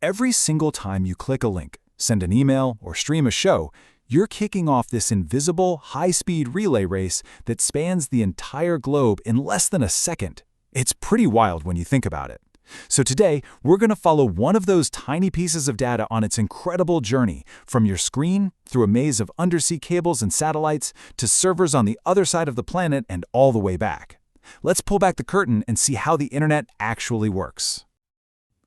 Every single time you click a link, send an email, or stream a show, you're kicking off this invisible, high-speed relay race that spans the entire globe in less than a second. It's pretty wild when you think about it. So today, we're going to follow one of those tiny pieces of data on its incredible journey, from your screen, through a maze of undersea cables and satellites, to servers on the other side of the planet and all the way back. Let's pull back the curtain and see how the internet actually works.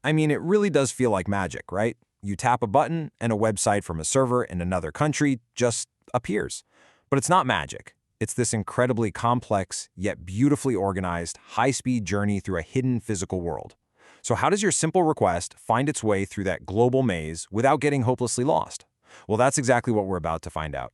I mean, it really does feel like magic, right? You tap a button and a website from a server in another country just appears. But it's not magic. It's this incredibly complex, yet beautifully organized, high-speed journey through a hidden physical world. So how does your simple request find its way through that global maze without getting hopelessly lost? Well, that's exactly what we're about to find out.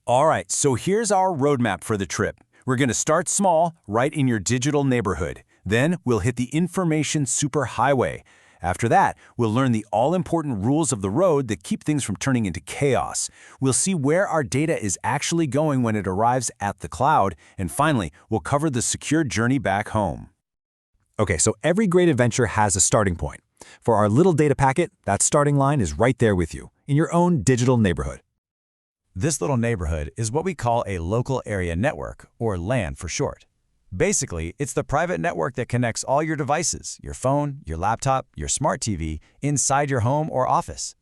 All right, so here's our roadmap for the trip. We're going to start small, right in your digital neighborhood. Then we'll hit the information superhighway. After that, we'll learn the all-important rules of the road that keep things from turning into chaos. We'll see where our data is actually going when it arrives at the cloud. And finally, we'll cover the secure journey back home. Okay, so every great adventure has a starting point. For our little data packet, that starting line is right there with you, in your own digital neighborhood. This little neighborhood is what we call a local area network, or LAN for short. Basically, it's the private network that connects all your devices, your phone, your laptop, your smart TV, inside your home or office.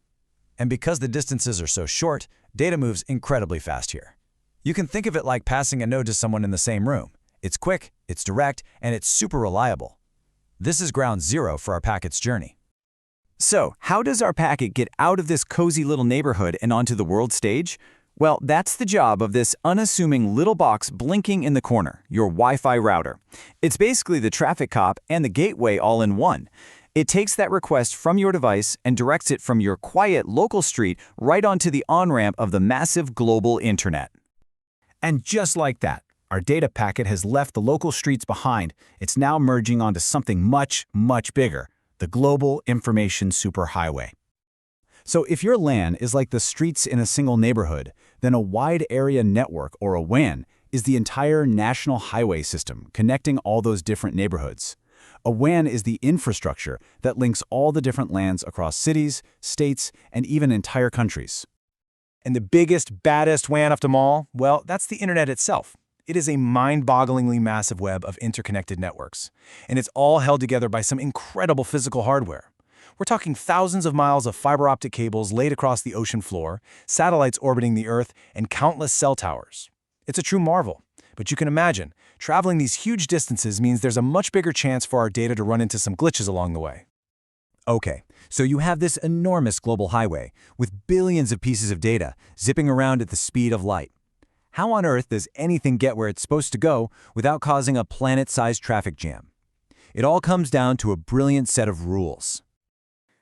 And because the distances are so short, data moves incredibly fast here. You can think of it like passing a node to someone in the same room. It's quick, it's direct, and it's super reliable. This is ground zero for our packet's journey. So, how does our packet get out of this cozy little neighborhood and onto the world stage? Well, that's the job of this unassuming little box blinking in the corner, your Wi-Fi router. It's basically the traffic cop and the gateway all in one. It takes that request from your device and directs it from your quiet local street right onto the on-ramp of the massive global internet. And just like that, our data packet has left the local streets behind. It's now merging onto something much, much bigger, the global information superhighway. So if your LAN is like the streets in a single neighborhood, then a wide area network, or a WAN, is the entire national highway system connecting all those different neighborhoods. A WAN is the infrastructure that links all the different LANs across cities, states, and even entire countries. And the biggest, baddest WAN of them all, well, that's the internet itself. It is a mind-bogglingly massive web of interconnected networks, and it's all held together by some incredible physical hardware. We're talking thousands of miles of fiber optic cables laid across the ocean floor, satellites orbiting the Earth, and countless cell towers. It's a true marvel, but you can imagine, traveling these huge distances means there's a much bigger chance for our data to run into some glitches along the way. Okay, so you have this enormous global highway with billions of pieces of data zipping around at the speed of light. How on earth does anything get where it's supposed to go without causing a planet-sized traffic jam? It all comes down to a brilliant set of rules.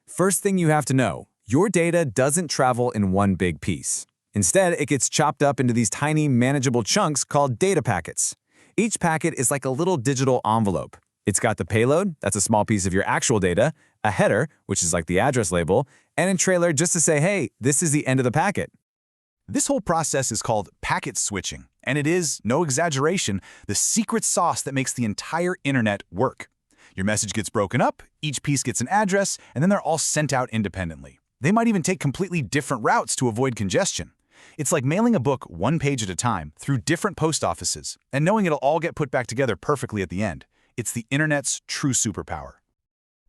First thing you have to know, your data doesn't travel in one big piece. Instead, it gets chopped up into these tiny, manageable chunks called data packets. Each packet is like a little digital envelope. It's got the payload, that's a small piece of your actual data, a header, which is like the address label, and a trailer just to say, hey, this is the end of the packet. This whole process is called packet switching, and it is, no exaggeration, the secret sauce that makes the entire internet work. Your message gets broken up, each piece gets an address, and then they're all sent out independently. They might even take completely different routes to avoid congestion. It's like mailing a book one page at a time through different post offices, and knowing it'll all get put back together perfectly at the end. It's the internet's true superpower.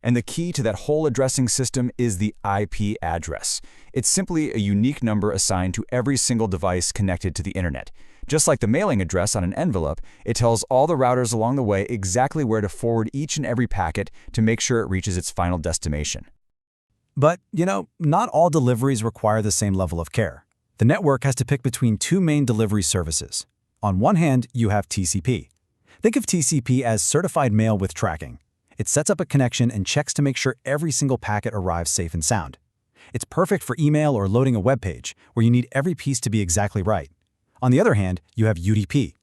And the key to that whole addressing system is the IP address. It's simply a unique number assigned to every single device connected to the internet. Just like the mailing address on an envelope, it tells all the routers along the way exactly where to forward each and every packet to make sure it reaches its final destination. But, not all deliveries require the same level of care. The network has to pick between two main delivery services. On one hand, you have TCP. Think of TCP as certified mail with tracking. It sets up a connection and checks to make sure every single packet arrives safe and sound. It's perfect for email or loading a web page, where you need every piece to be exactly right. On the other hand, you have UDP.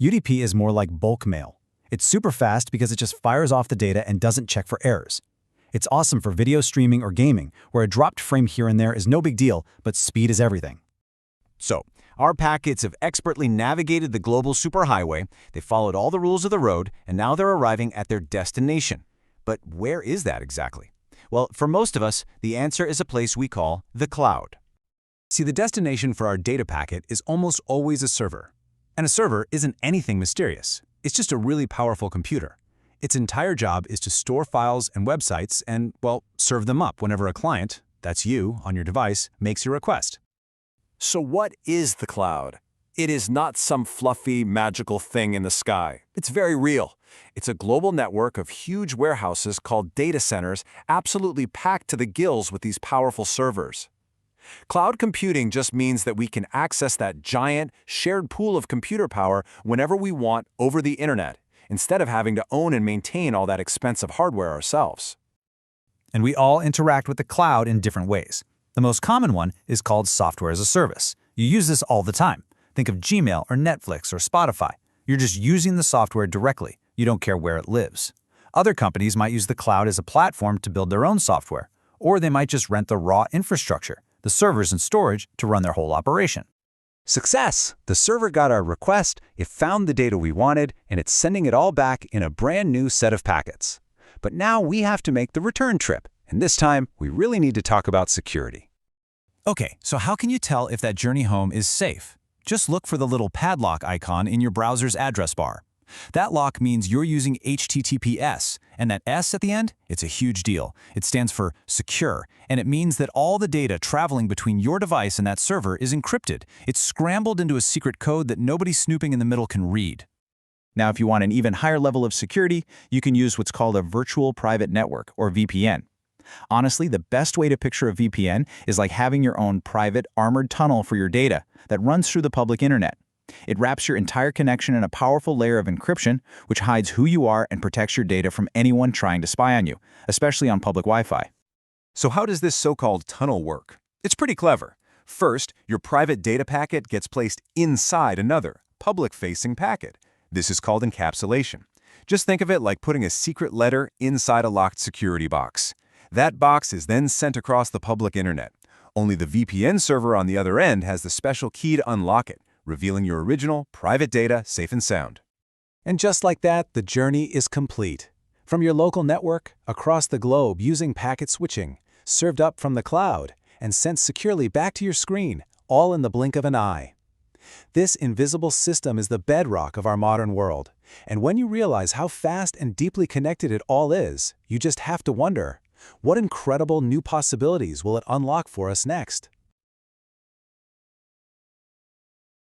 UDP is more like bulk mail. It's super fast because it just fires off the data and doesn't check for errors. It's awesome for video streaming or gaming, where a dropped frame here and there is no big deal, but speed is everything. So, our packets have expertly navigated the global superhighway, they followed all the rules of the road, and now they're arriving at their destination. But where is that exactly? Well, for most of us, the answer is a place we call the cloud. See, the destination for our data packet is almost always a server. And a server isn't anything mysterious. It's just a really powerful computer. Its entire job is to store files and websites and, well, serve them up whenever a client, that's you, on your device, makes your request. So what is the cloud? It is not some fluffy, magical thing in the sky. It's very real. It's a global network of huge warehouses called data centers, absolutely packed to the gills with these powerful servers. Cloud computing just means that we can access that giant, shared pool of computer power whenever we want over the internet, instead of having to own and maintain all that expensive hardware ourselves. And we all interact with the cloud in different ways. The most common one is called software as a service. You use this all the time. Think of Gmail or Netflix or Spotify. You're just using the software directly. You don't care where it lives. Other companies might use the cloud as a platform to build their own software, or they might just rent the raw infrastructure, the servers and storage, to run their whole operation. Success! The server got our request, it found the data we wanted, and it's sending it all back in a brand new set of packets. But now we have to make the return trip, and this time we really need to talk about security. Okay, so how can you tell if that journey home is safe? Just look for the little padlock icon in your browser's address bar. That lock means you're using HTTPS, and that S at the end, it's a huge deal. It stands for secure, and it means that all the data traveling between your device and that server is encrypted. It's scrambled into a secret code that nobody snooping in the middle can read. Now, if you want an even higher level of security, you can use what's called a virtual private network, or VPN. Honestly, the best way to picture a VPN is like having your own private, armored tunnel for your data that runs through the public internet. It wraps your entire connection in a powerful layer of encryption, which hides who you are and protects your data from anyone trying to spy on you, especially on public Wi-Fi. So how does this so-called tunnel work? It's pretty clever. First, your private data packet gets placed inside another, public-facing packet. This is called encapsulation. Just think of it like putting a secret letter inside a locked security box. That box is then sent across the public internet. Only the VPN server on the other end has the special key to unlock it, revealing your original, private data safe and sound. And just like that, the journey is complete. From your local network, across the globe using packet switching, served up from the cloud, and sent securely back to your screen, all in the blink of an eye. This invisible system is the bedrock of our modern world. And when you realize how fast and deeply connected it all is, you just have to wonder, what incredible new possibilities will it unlock for us next?